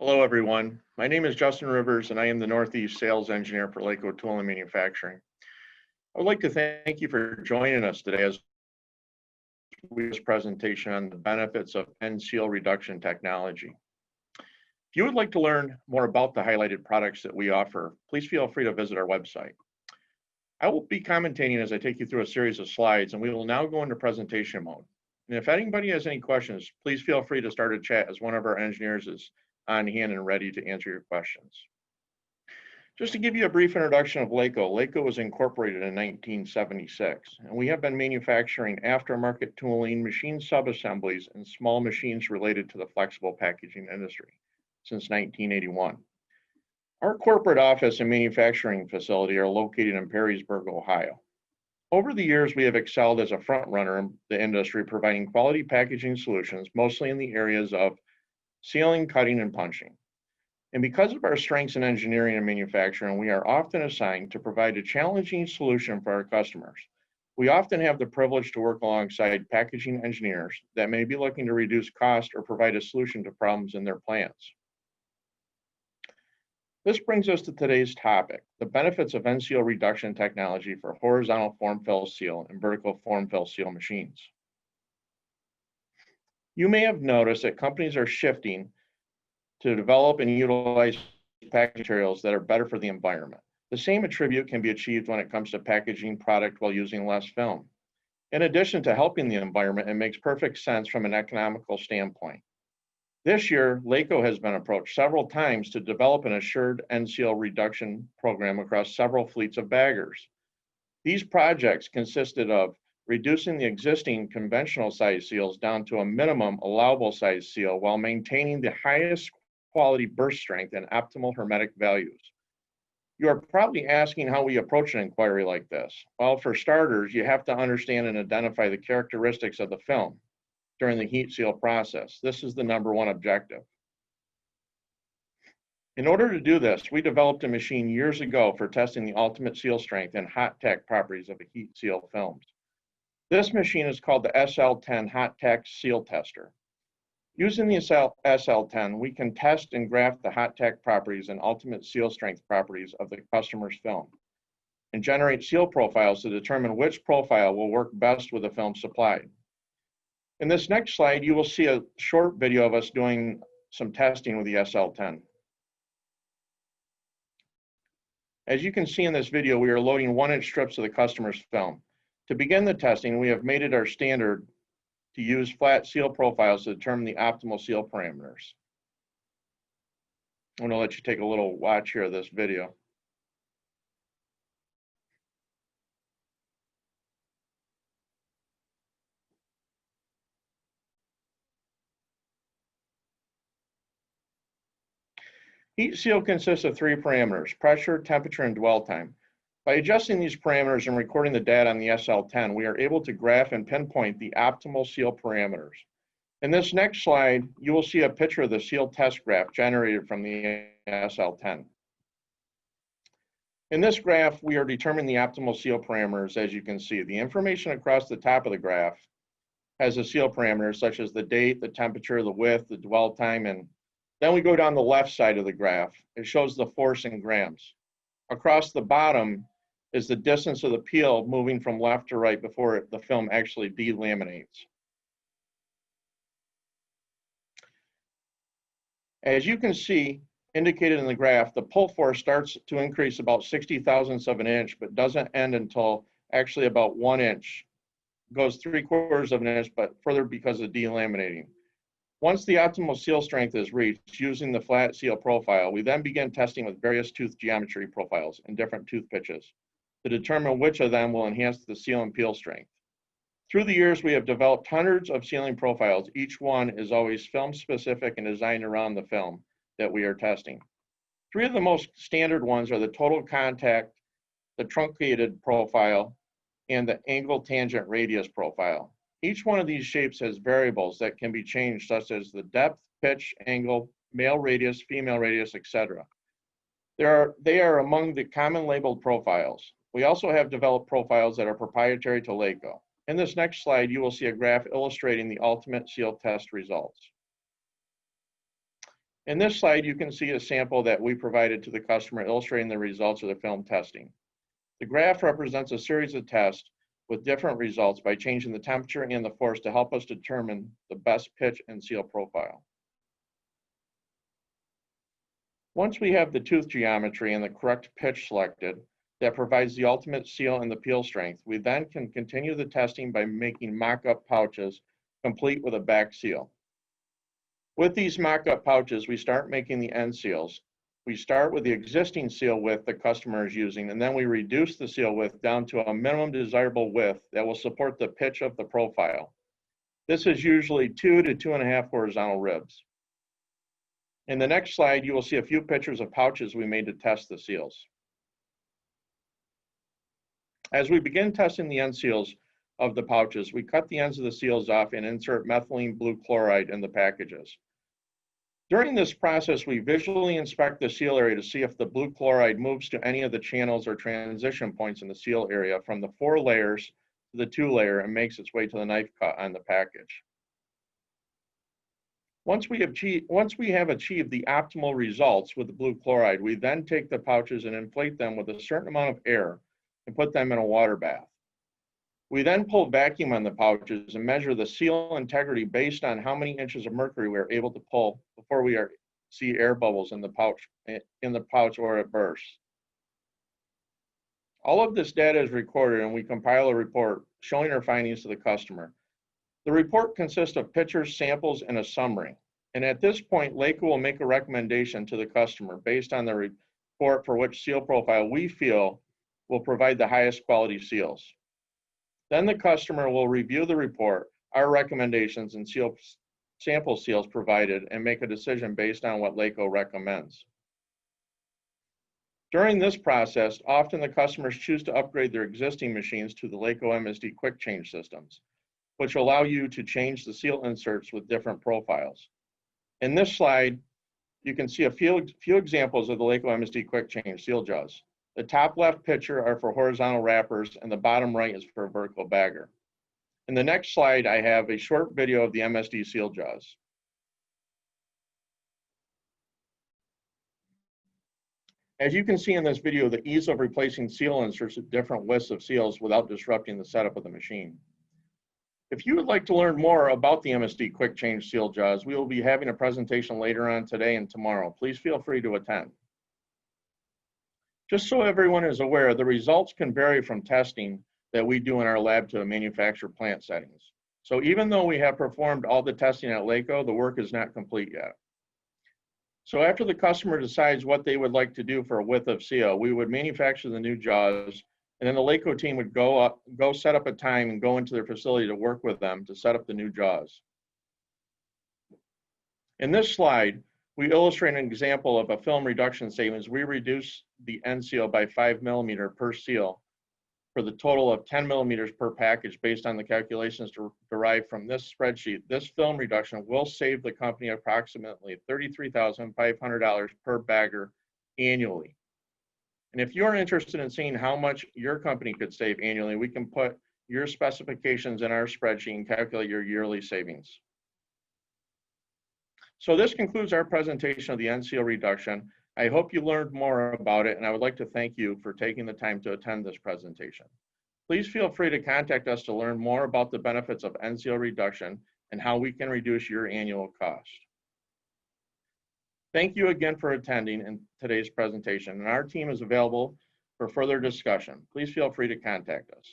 Hello, everyone. My name is Justin Rivers, and I am the Northeast Sales Engineer for LAKO Tool and Manufacturing. I would like to thank you for joining us today as we do this presentation on the benefits of end seal reduction technology. If you would like to learn more about the highlighted products that we offer, please feel free to visit our website. I will be commentating as I take you through a series of slides, and we will now go into presentation mode. And if anybody has any questions, please feel free to start a chat as one of our engineers is on hand and ready to answer your questions. Just to give you a brief introduction of LAKO, LAKO was incorporated in 1976, and we have been manufacturing aftermarket tooling, machine subassemblies, and small machines related to the flexible packaging industry since 1981. Our corporate office and manufacturing facility are located in Perrysburg, Ohio. Over the years, we have excelled as a front runner in the industry, providing quality packaging solutions, mostly in the areas of sealing, cutting, and punching. And because of our strengths in engineering and manufacturing, we are often assigned to provide a challenging solution for our customers. We often have the privilege to work alongside packaging engineers that may be looking to reduce cost or provide a solution to problems in their plants. This brings us to today's topic, the benefits of end seal reduction technology for horizontal form-fill seal and vertical form-fill seal machines. You may have noticed that companies are shifting to develop and utilize packaging materials that are better for the environment. The same attribute can be achieved when it comes to packaging product while using less film. In addition to helping the environment, it makes perfect sense from an economical standpoint. This year, LAKO has been approached several times to develop an assured end seal reduction program across several fleets of baggers. These projects consisted of reducing the existing conventional size seals down to a minimum allowable size seal while maintaining the highest quality burst strength and optimal hermetic values. You are probably asking how we approach an inquiry like this. Well, for starters, you have to understand and identify the characteristics of the film during the heat seal process. This is the number one objective. In order to do this, we developed a machine years ago for testing the ultimate seal strength and hot tack properties of the heat seal films. This machine is called the SL10 Hot Tack Seal Tester. Using the SL10, we can test and graph the hot tack properties and ultimate seal strength properties of the customer's film and generate seal profiles to determine which profile will work best with the film supplied. In this next slide, you will see a short video of us doing some testing with the SL10. As you can see in this video, we are loading 1-inch strips of the customer's film. To begin the testing, we have made it our standard to use flat seal profiles to determine the optimal seal parameters. I'm going to let you take a little watch here of this video. Heat seal consists of 3 parameters: pressure, temperature, and dwell time. By adjusting these parameters and recording the data on the SL10, we are able to graph and pinpoint the optimal seal parameters. In this next slide, you will see a picture of the seal test graph generated from the SL10. In this graph, we are determining the optimal seal parameters. As you can see, the information across the top of the graph has the seal parameters such as the date, the temperature, the width, the dwell time, and then we go down the left side of the graph. It shows the force in grams. Across the bottom is the distance of the peel moving from left to right before the film actually delaminates. As you can see, indicated in the graph, the pull force starts to increase about 60 thousandths of an inch, but doesn't end until actually about 1 inch. It goes 3/4 of an inch, but further because of delaminating. Once the optimal seal strength is reached using the flat seal profile, we then begin testing with various tooth geometry profiles and different tooth pitches to determine which of them will enhance the seal and peel strength. Through the years, we have developed hundreds of sealing profiles. Each one is always film specific and designed around the film that we are testing. 3 of the most standard ones are the total contact, the truncated profile, and the angle tangent radius profile. Each one of these shapes has variables that can be changed, such as the depth, pitch, angle, male radius, female radius, etc. They are among the common labeled profiles. We also have developed profiles that are proprietary to LAKO. In this next slide, you will see a graph illustrating the ultimate seal test results. In this slide, you can see a sample that we provided to the customer illustrating the results of the film testing. The graph represents a series of tests with different results by changing the temperature and the force to help us determine the best pitch and seal profile. Once we have the tooth geometry and the correct pitch selected that provides the ultimate seal and the peel strength, we then can continue the testing by making mock-up pouches complete with a back seal. With these mock-up pouches, we start making the end seals. We start with the existing seal width the customer is using, and then we reduce the seal width down to a minimum desirable width that will support the pitch of the profile. This is usually 2 to 2.5 horizontal ribs. In the next slide, you will see a few pictures of pouches we made to test the seals. As we begin testing the end seals of the pouches, we cut the ends of the seals off and insert methylene blue chloride in the packages. During this process, we visually inspect the seal area to see if the blue chloride moves to any of the channels or transition points in the seal area from the 4 layers to the 2 layer and makes its way to the knife cut on the package. Once we have achieved the optimal results with the blue chloride, we then take the pouches and inflate them with a certain amount of air and put them in a water bath. We then pull vacuum on the pouches and measure the seal integrity based on how many inches of mercury we are able to pull before we see air bubbles in the pouch or it bursts. All of this data is recorded and we compile a report showing our findings to the customer. The report consists of pictures, samples, and a summary. And at this point, LAKO will make a recommendation to the customer based on the report for which seal profile we feel will provide the highest quality seals. Then the customer will review the report, our recommendations, and sample seals provided and make a decision based on what LAKO recommends. During this process, often the customers choose to upgrade their existing machines to the LAKO MSD quick change systems, which allow you to change the seal inserts with different profiles. In this slide, you can see a few examples of the LAKO MSD quick change seal jaws. The top left picture are for horizontal wrappers and the bottom right is for a vertical bagger. In the next slide, I have a short video of the MSD seal jaws. As you can see in this video, the ease of replacing seal inserts with different widths of seals without disrupting the setup of the machine. If you would like to learn more about the MSD quick change seal jaws, we will be having a presentation later on today and tomorrow. Please feel free to attend. Just so everyone is aware, the results can vary from testing that we do in our lab to a manufacturer plant settings. So even though we have performed all the testing at LAKO, the work is not complete yet. So after the customer decides what they would like to do for a width of seal, we would manufacture the new jaws, and then the LAKO team would go set up a time and go into their facility to work with them to set up the new jaws. In this slide, we illustrate an example of a film reduction savings. We reduce the end seal by 5 millimeter per seal for the total of 10 millimeters per package based on the calculations derived from this spreadsheet. This film reduction will save the company approximately $33,500 per bagger annually. And if you're interested in seeing how much your company could save annually, we can put your specifications in our spreadsheet and calculate your yearly savings. So this concludes our presentation of the end seal reduction. I hope you learned more about it, and I would like to thank you for taking the time to attend this presentation. Please feel free to contact us to learn more about the benefits of end seal reduction and how we can reduce your annual cost. Thank you again for attending in today's presentation, and our team is available for further discussion. Please feel free to contact us.